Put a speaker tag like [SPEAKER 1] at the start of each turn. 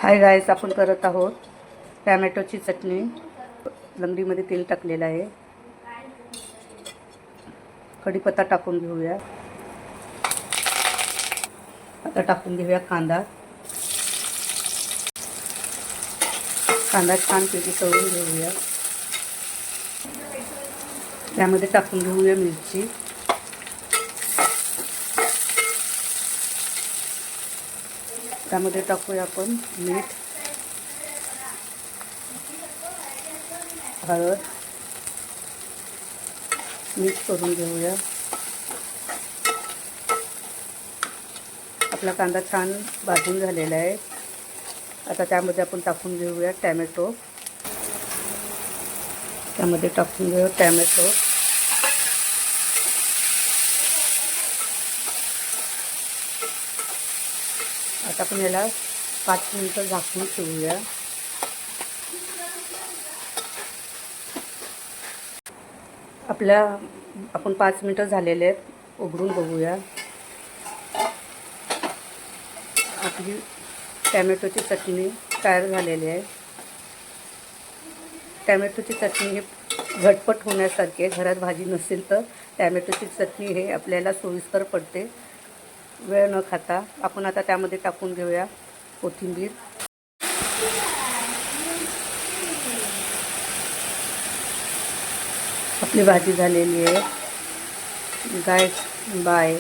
[SPEAKER 1] Hi guys, आपण करत आहोत टॅमॅटोची चटणी। लंगडीमध्ये तेल टाकलेलं आहे। कढीपत्ता टाकून घेऊया। आता टाकून घेऊया कांदा। कांदा छानपैकी तळून घेऊया। त्यामध्ये टाकून घेऊया मिरची। त्यामध्ये टाकूया आपण मीठ, हळद, मिक्स करून घेऊया। आपला कांदा छान भाजून झालेला आहे। आता त्यामध्ये आपण टाकून घेऊया टॅमॅटो। त्यामध्ये टाकून घेऊया टॅमॅटो। आता आपण याला 5 मिनिटं झाकून ठेवूया। आपण 5 मिनिटं झालेले आहेत, उघडून बघूया। आपली टॅमॅटोची चटणी तयार झालेली आहे। टॅमॅटोची चटणी हे झटपट होण्यासारखी आहे। घरात भाजी नसेल तर टॅमॅटोची चटणी हे आपल्याला सोयीस्कर पडते, वेळ न खाता। आपण आता त्यामध्ये टाकून घेऊया कोथिंबीर। आपली भाजी झालेली आहे। गाईस, बाय।